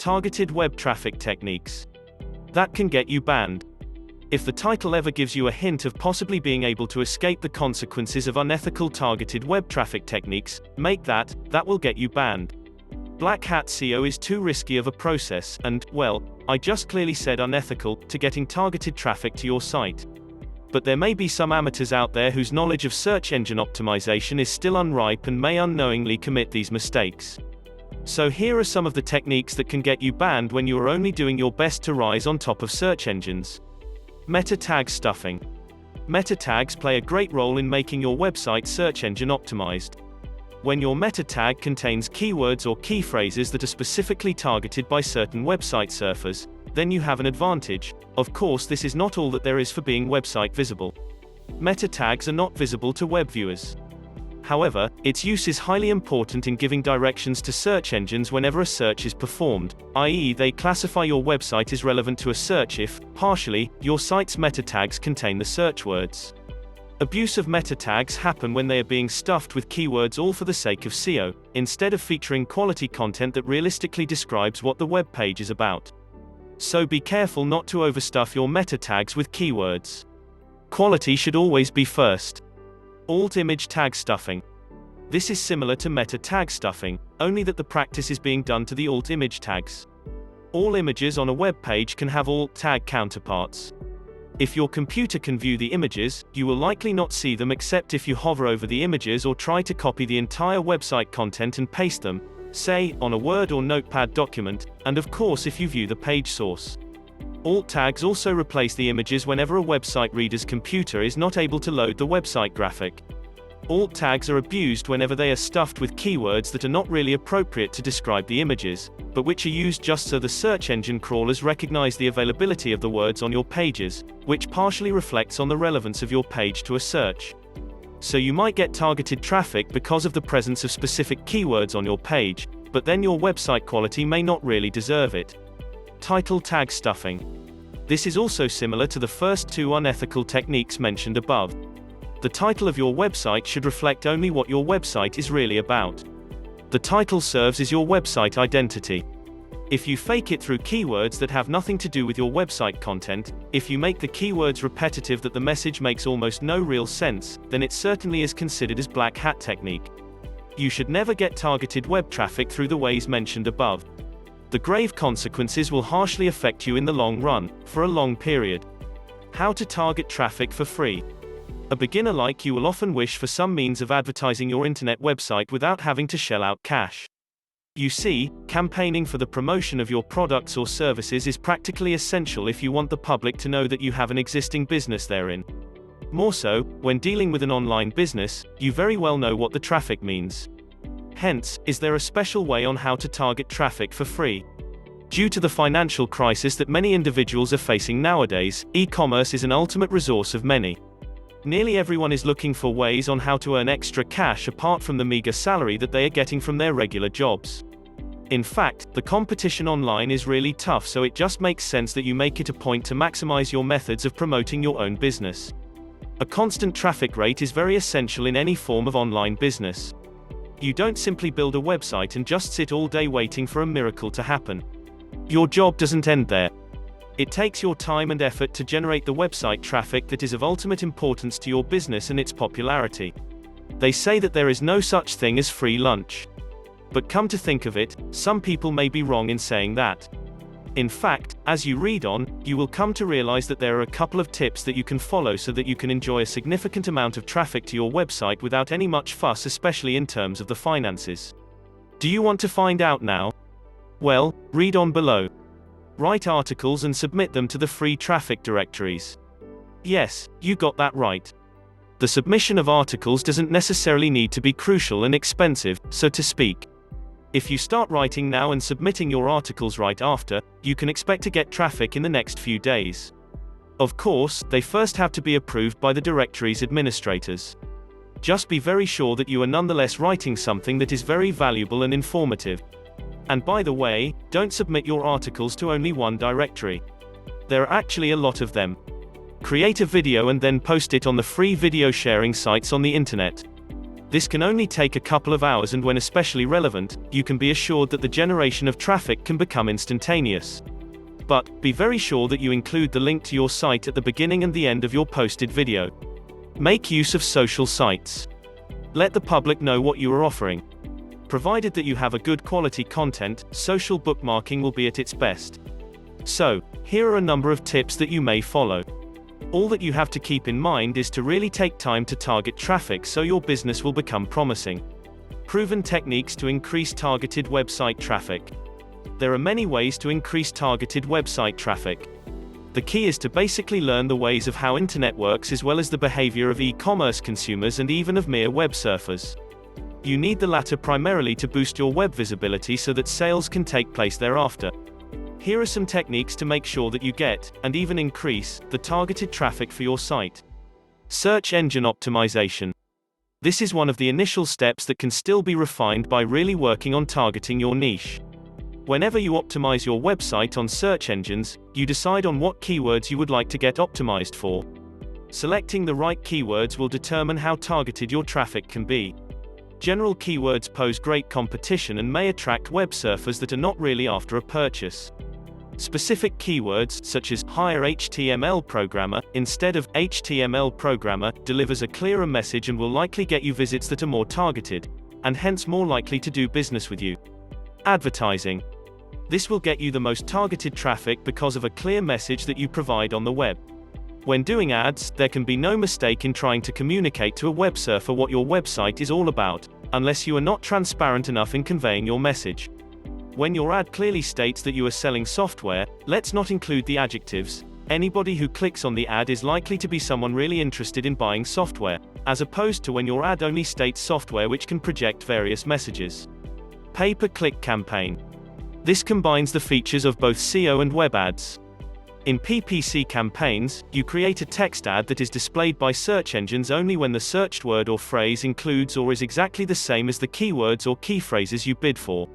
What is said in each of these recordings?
Targeted web traffic techniques. That can get you banned. If the title ever gives you a hint of possibly being able to escape the consequences of unethical targeted web traffic techniques, make that will get you banned. Black hat SEO is too risky of a process, and, well, I just clearly said unethical, to getting targeted traffic to your site. But there may be some amateurs out there whose knowledge of search engine optimization is still unripe and may unknowingly commit these mistakes. So here are some of the techniques that can get you banned when you are only doing your best to rise on top of search engines. Meta tag stuffing. Meta tags play a great role in making your website search engine optimized. When your meta tag contains keywords or key phrases that are specifically targeted by certain website surfers, then you have an advantage. Of course, this is not all that there is for being website visible. Meta tags are not visible to web viewers. However, its use is highly important in giving directions to search engines whenever a search is performed, i.e., they classify your website as relevant to a search if, partially, your site's meta tags contain the search words. Abuse of meta tags happen when they are being stuffed with keywords all for the sake of SEO, instead of featuring quality content that realistically describes what the web page is about. So be careful not to overstuff your meta tags with keywords. Quality should always be first. Alt image tag stuffing. This is similar to meta tag stuffing, only that the practice is being done to the alt image tags. All images on a web page can have alt tag counterparts. If your computer can view the images, you will likely not see them except if you hover over the images or try to copy the entire website content and paste them, say, on a Word or Notepad document, and of course if you view the page source. Alt tags also replace the images whenever a website reader's computer is not able to load the website graphic. Alt tags are abused whenever they are stuffed with keywords that are not really appropriate to describe the images, but which are used just so the search engine crawlers recognize the availability of the words on your pages, which partially reflects on the relevance of your page to a search. So you might get targeted traffic because of the presence of specific keywords on your page, but then your website quality may not really deserve it. Title tag stuffing. This is also similar to the first two unethical techniques mentioned above. The title of your website should reflect only what your website is really about. The title serves as your website identity. If you fake it through keywords that have nothing to do with your website content, if you make the keywords repetitive that the message makes almost no real sense, then it certainly is considered as black hat technique. You should never get targeted web traffic through the ways mentioned above. The grave consequences will harshly affect you in the long run, for a long period. How to target traffic for free. A beginner like you will often wish for some means of advertising your internet website without having to shell out cash. You see, campaigning for the promotion of your products or services is practically essential if you want the public to know that you have an existing business therein. More so, when dealing with an online business, you very well know what the traffic means. Hence, is there a special way on how to target traffic for free? Due to the financial crisis that many individuals are facing nowadays, e-commerce is an ultimate resource of many. Nearly everyone is looking for ways on how to earn extra cash apart from the meager salary that they are getting from their regular jobs. In fact, the competition online is really tough, so it just makes sense that you make it a point to maximize your methods of promoting your own business. A constant traffic rate is very essential in any form of online business. You don't simply build a website and just sit all day waiting for a miracle to happen. Your job doesn't end there. It takes your time and effort to generate the website traffic that is of ultimate importance to your business and its popularity. They say that there is no such thing as free lunch. But come to think of it, some people may be wrong in saying that. In fact, as you read on, you will come to realize that there are a couple of tips that you can follow so that you can enjoy a significant amount of traffic to your website without any much fuss, especially in terms of the finances. Do you want to find out now? Well, read on below. Write articles and submit them to the free traffic directories. Yes, you got that right. The submission of articles doesn't necessarily need to be crucial and expensive, so to speak. If you start writing now and submitting your articles right after, you can expect to get traffic in the next few days. Of course, they first have to be approved by the directory's administrators. Just be very sure that you are nonetheless writing something that is very valuable and informative. And by the way, don't submit your articles to only one directory. There are actually a lot of them. Create a video and then post it on the free video sharing sites on the internet. This can only take a couple of hours, and when especially relevant, you can be assured that the generation of traffic can become instantaneous. But, be very sure that you include the link to your site at the beginning and the end of your posted video. Make use of social sites. Let the public know what you are offering. Provided that you have a good quality content, social bookmarking will be at its best. So, here are a number of tips that you may follow. All that you have to keep in mind is to really take time to target traffic so your business will become promising. Proven techniques to increase targeted website traffic. There are many ways to increase targeted website traffic. The key is to basically learn the ways of how internet works, as well as the behavior of e-commerce consumers and even of mere web surfers. You need the latter primarily to boost your web visibility so that sales can take place thereafter. Here are some techniques to make sure that you get, and even increase, the targeted traffic for your site. Search engine optimization. This is one of the initial steps that can still be refined by really working on targeting your niche. Whenever you optimize your website on search engines, you decide on what keywords you would like to get optimized for. Selecting the right keywords will determine how targeted your traffic can be. General keywords pose great competition and may attract web surfers that are not really after a purchase. Specific keywords, such as hire HTML programmer, instead of HTML programmer, delivers a clearer message and will likely get you visits that are more targeted, and hence more likely to do business with you. Advertising. This will get you the most targeted traffic because of a clear message that you provide on the web. When doing ads, there can be no mistake in trying to communicate to a web surfer what your website is all about, unless you are not transparent enough in conveying your message. When your ad clearly states that you are selling software, let's not include the adjectives. Anybody who clicks on the ad is likely to be someone really interested in buying software, as opposed to when your ad only states software, which can project various messages. Pay-per-click campaign. This combines the features of both SEO and web ads. In PPC campaigns, you create a text ad that is displayed by search engines only when the searched word or phrase includes or is exactly the same as the keywords or key phrases you bid for.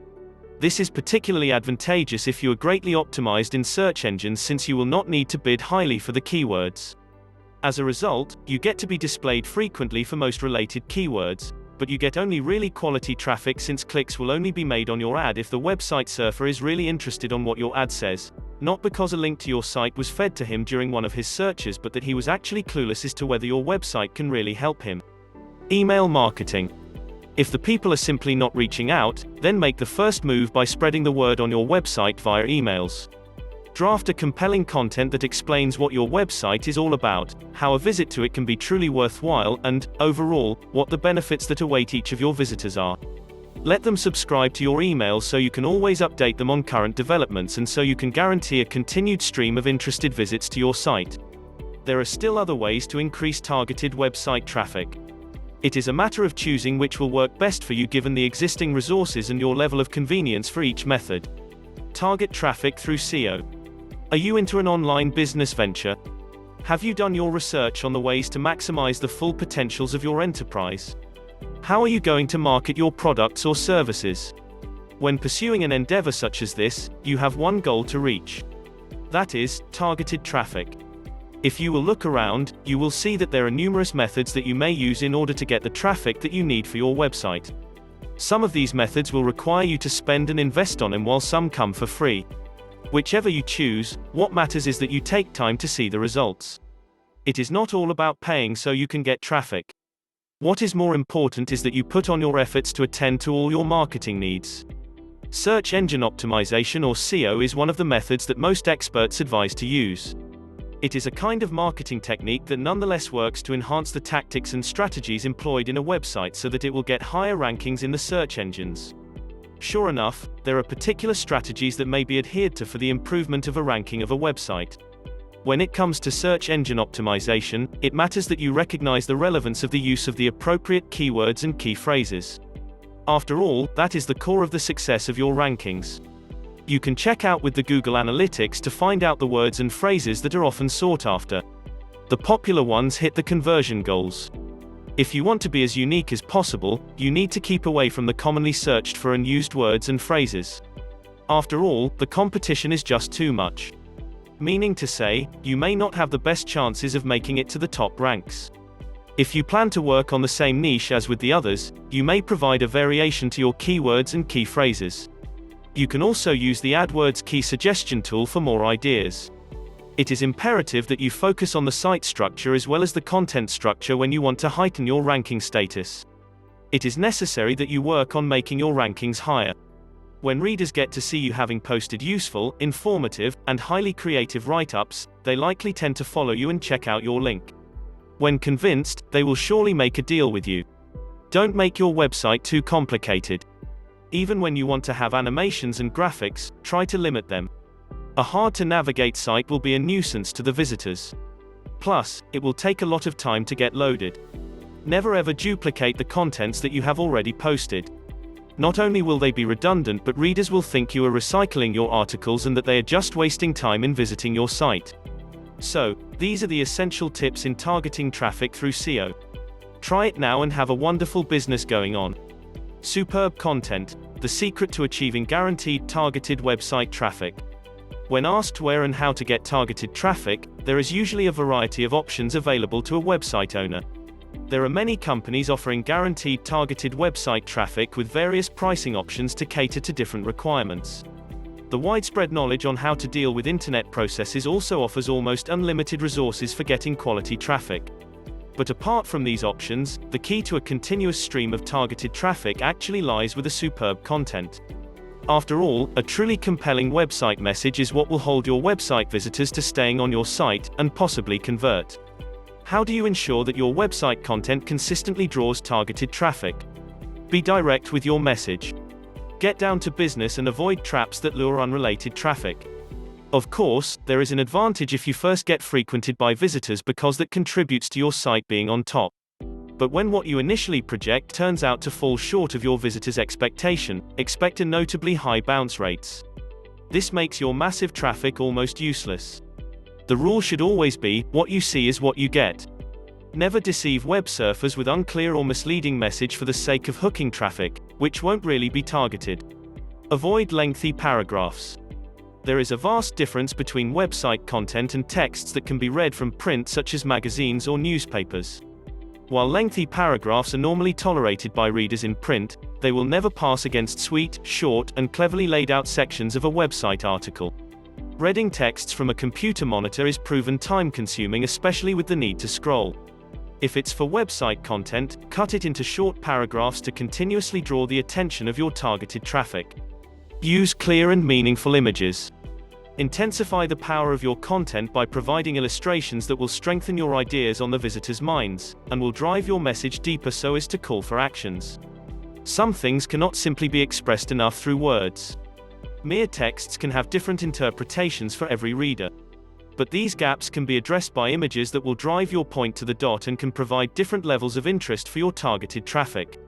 This is particularly advantageous if you are greatly optimized in search engines, since you will not need to bid highly for the keywords. As a result, you get to be displayed frequently for most related keywords, but you get only really quality traffic, since clicks will only be made on your ad if the website surfer is really interested on what your ad says, not because a link to your site was fed to him during one of his searches, but that he was actually clueless as to whether your website can really help him. Email marketing. If the people are simply not reaching out, then make the first move by spreading the word on your website via emails. Draft a compelling content that explains what your website is all about, how a visit to it can be truly worthwhile, and, overall, what the benefits that await each of your visitors are. Let them subscribe to your email so you can always update them on current developments, and so you can guarantee a continued stream of interested visits to your site. There are still other ways to increase targeted website traffic. It is a matter of choosing which will work best for you given the existing resources and your level of convenience for each method. Target traffic through SEO. Are you into an online business venture? Have you done your research on the ways to maximize the full potentials of your enterprise? How are you going to market your products or services? When pursuing an endeavor such as this, you have one goal to reach. That is, targeted traffic. If you will look around, you will see that there are numerous methods that you may use in order to get the traffic that you need for your website. Some of these methods will require you to spend and invest on them, while some come for free. Whichever you choose, what matters is that you take time to see the results. It is not all about paying so you can get traffic. What is more important is that you put on your efforts to attend to all your marketing needs. Search engine optimization, or SEO, is one of the methods that most experts advise to use. It is a kind of marketing technique that nonetheless works to enhance the tactics and strategies employed in a website so that it will get higher rankings in the search engines. Sure enough, there are particular strategies that may be adhered to for the improvement of a ranking of a website. When it comes to search engine optimization, it matters that you recognize the relevance of the use of the appropriate keywords and key phrases. After all, that is the core of the success of your rankings. You can check out with the Google Analytics to find out the words and phrases that are often sought after. The popular ones hit the conversion goals. If you want to be as unique as possible, you need to keep away from the commonly searched for and used words and phrases. After all, the competition is just too much. Meaning to say, you may not have the best chances of making it to the top ranks. If you plan to work on the same niche as with the others, you may provide a variation to your keywords and key phrases. You can also use the AdWords key suggestion tool for more ideas. It is imperative that you focus on the site structure as well as the content structure when you want to heighten your ranking status. It is necessary that you work on making your rankings higher. When readers get to see you having posted useful, informative, and highly creative write-ups, they likely tend to follow you and check out your link. When convinced, they will surely make a deal with you. Don't make your website too complicated. Even when you want to have animations and graphics, try to limit them. A hard-to-navigate site will be a nuisance to the visitors. Plus, it will take a lot of time to get loaded. Never ever duplicate the contents that you have already posted. Not only will they be redundant, but readers will think you are recycling your articles and that they are just wasting time in visiting your site. So, these are the essential tips in targeting traffic through SEO. Try it now and have a wonderful business going on. Superb content, the secret to achieving guaranteed targeted website traffic. When asked where and how to get targeted traffic, there is usually a variety of options available to a website owner. There are many companies offering guaranteed targeted website traffic with various pricing options to cater to different requirements. The widespread knowledge on how to deal with internet processes also offers almost unlimited resources for getting quality traffic. But apart from these options, the key to a continuous stream of targeted traffic actually lies with a superb content. After all, a truly compelling website message is what will hold your website visitors to staying on your site, and possibly convert. How do you ensure that your website content consistently draws targeted traffic? Be direct with your message. Get down to business and avoid traps that lure unrelated traffic. Of course, there is an advantage if you first get frequented by visitors because that contributes to your site being on top. But when what you initially project turns out to fall short of your visitors' expectation, expect a notably high bounce rates. This makes your massive traffic almost useless. The rule should always be, what you see is what you get. Never deceive web surfers with unclear or misleading message for the sake of hooking traffic, which won't really be targeted. Avoid lengthy paragraphs. There is a vast difference between website content and texts that can be read from print, such as magazines or newspapers. While lengthy paragraphs are normally tolerated by readers in print, they will never pass against sweet, short, and cleverly laid out sections of a website article. Reading texts from a computer monitor is proven time-consuming, especially with the need to scroll. If it's for website content, cut it into short paragraphs to continuously draw the attention of your targeted traffic. Use clear and meaningful images. Intensify the power of your content by providing illustrations that will strengthen your ideas on the visitors' minds, and will drive your message deeper so as to call for actions. Some things cannot simply be expressed enough through words. Mere texts can have different interpretations for every reader. But these gaps can be addressed by images that will drive your point to the dot and can provide different levels of interest for your targeted traffic.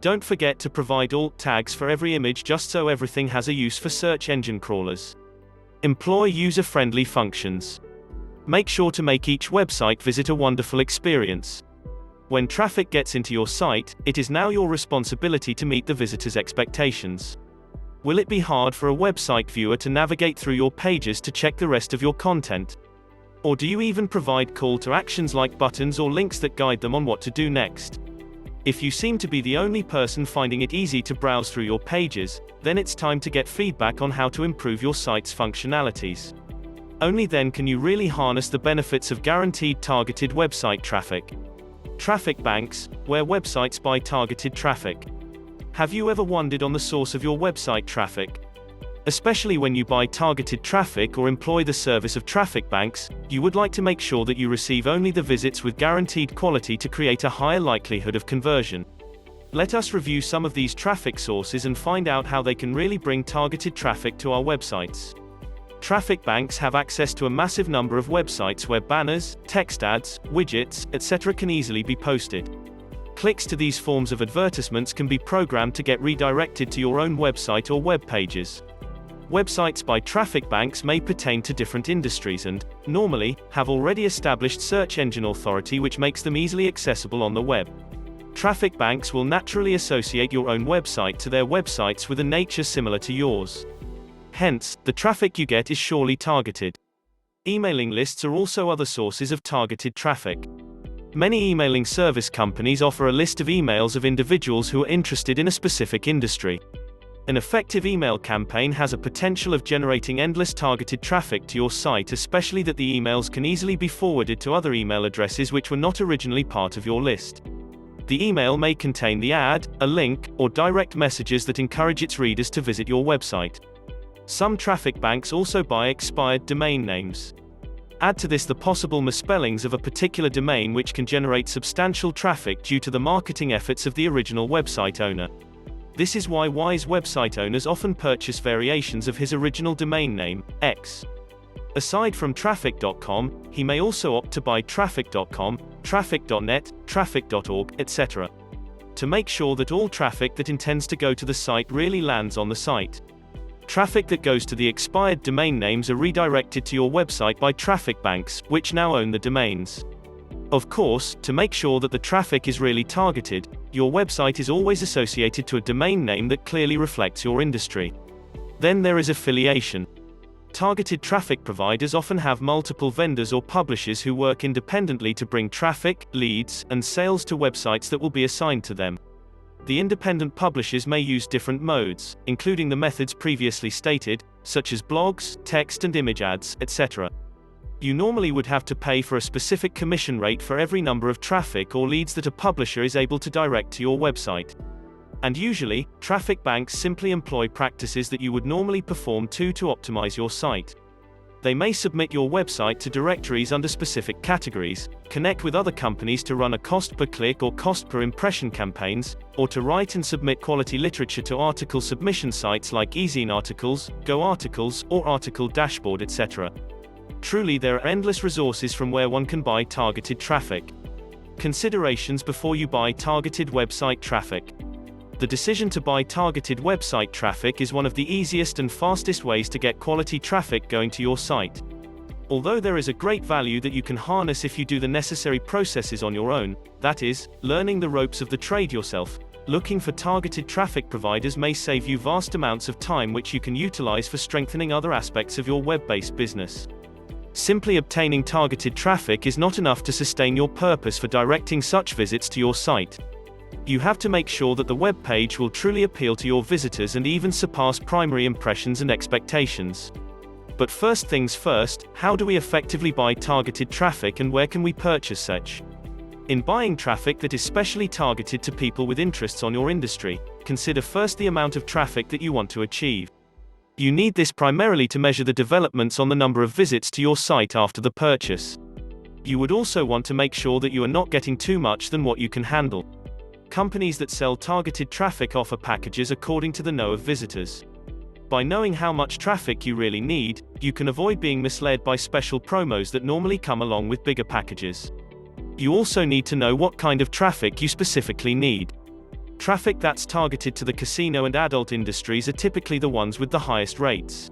Don't forget to provide alt tags for every image just so everything has a use for search engine crawlers. Employ user-friendly functions. Make sure to make each website visit a wonderful experience. When traffic gets into your site, it is now your responsibility to meet the visitor's expectations. Will it be hard for a website viewer to navigate through your pages to check the rest of your content? Or do you even provide call to actions like buttons or links that guide them on what to do next? If you seem to be the only person finding it easy to browse through your pages, then it's time to get feedback on how to improve your site's functionalities. Only then can you really harness the benefits of guaranteed targeted website traffic. Traffic banks, where websites buy targeted traffic. Have you ever wondered on the source of your website traffic? Especially when you buy targeted traffic or employ the service of traffic banks, you would like to make sure that you receive only the visits with guaranteed quality to create a higher likelihood of conversion. Let us review some of these traffic sources and find out how they can really bring targeted traffic to our websites. Traffic banks have access to a massive number of websites where banners, text ads, widgets, etc. can easily be posted. Clicks to these forms of advertisements can be programmed to get redirected to your own website or web pages. Websites by traffic banks may pertain to different industries and, normally, have already established search engine authority, which makes them easily accessible on the web. Traffic banks will naturally associate your own website to their websites with a nature similar to yours. Hence, the traffic you get is surely targeted. Emailing lists are also other sources of targeted traffic. Many emailing service companies offer a list of emails of individuals who are interested in a specific industry. An effective email campaign has a potential of generating endless targeted traffic to your site, especially that the emails can easily be forwarded to other email addresses which were not originally part of your list. The email may contain the ad, a link, or direct messages that encourage its readers to visit your website. Some traffic banks also buy expired domain names. Add to this the possible misspellings of a particular domain, which can generate substantial traffic due to the marketing efforts of the original website owner. This is why wise website owners often purchase variations of his original domain name, X. Aside from Traffic.com, he may also opt to buy Traffic.com, Traffic.net, Traffic.org, etc. to make sure that all traffic that intends to go to the site really lands on the site. Traffic that goes to the expired domain names are redirected to your website by traffic banks, which now own the domains. Of course, to make sure that the traffic is really targeted, your website is always associated to a domain name that clearly reflects your industry. Then there is affiliation. Targeted traffic providers often have multiple vendors or publishers who work independently to bring traffic, leads, and sales to websites that will be assigned to them. The independent publishers may use different modes, including the methods previously stated, such as blogs, text and image ads, etc. You normally would have to pay for a specific commission rate for every number of traffic or leads that a publisher is able to direct to your website. And usually, traffic banks simply employ practices that you would normally perform to optimize your site. They may submit your website to directories under specific categories, connect with other companies to run a cost-per-click or cost-per-impression campaigns, or to write and submit quality literature to article submission sites like eZine Articles, Go Articles, or Article Dashboard, etc. Truly, there are endless resources from where one can buy targeted traffic. Considerations before you buy targeted website traffic. The decision to buy targeted website traffic is one of the easiest and fastest ways to get quality traffic going to your site. Although there is a great value that you can harness if you do the necessary processes on your own, that is, learning the ropes of the trade yourself, looking for targeted traffic providers may save you vast amounts of time which you can utilize for strengthening other aspects of your web-based business. Simply obtaining targeted traffic is not enough to sustain your purpose for directing such visits to your site. You have to make sure that the web page will truly appeal to your visitors and even surpass primary impressions and expectations. But first things first, how do we effectively buy targeted traffic and where can we purchase such? In buying traffic that is specially targeted to people with interests on your industry, consider first the amount of traffic that you want to achieve. You need this primarily to measure the developments on the number of visits to your site after the purchase. You would also want to make sure that you are not getting too much than what you can handle. Companies that sell targeted traffic offer packages according to the know of visitors. By knowing how much traffic you really need, you can avoid being misled by special promos that normally come along with bigger packages. You also need to know what kind of traffic you specifically need. Traffic that's targeted to the casino and adult industries are typically the ones with the highest rates.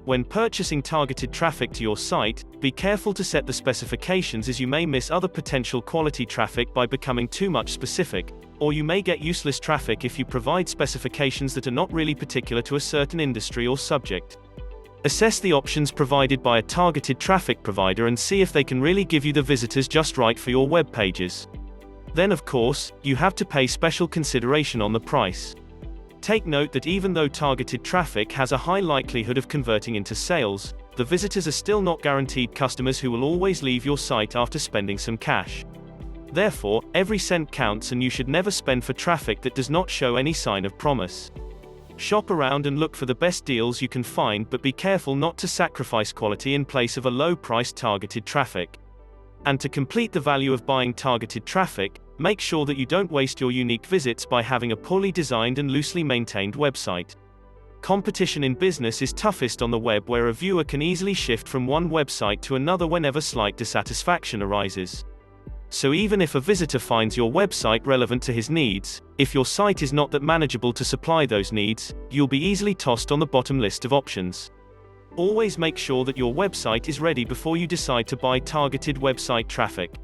When purchasing targeted traffic to your site, be careful to set the specifications, as you may miss other potential quality traffic by becoming too much specific, or you may get useless traffic if you provide specifications that are not really particular to a certain industry or subject. Assess the options provided by a targeted traffic provider and see if they can really give you the visitors just right for your web pages. Then, of course, you have to pay special consideration on the price. Take note that even though targeted traffic has a high likelihood of converting into sales, the visitors are still not guaranteed customers who will always leave your site after spending some cash. Therefore, every cent counts and you should never spend for traffic that does not show any sign of promise. Shop around and look for the best deals you can find, but be careful not to sacrifice quality in place of a low-priced targeted traffic. And to complete the value of buying targeted traffic, make sure that you don't waste your unique visits by having a poorly designed and loosely maintained website. Competition in business is toughest on the web, where a viewer can easily shift from one website to another whenever slight dissatisfaction arises. So even if a visitor finds your website relevant to his needs, if your site is not that manageable to supply those needs, you'll be easily tossed on the bottom list of options. Always make sure that your website is ready before you decide to buy targeted website traffic.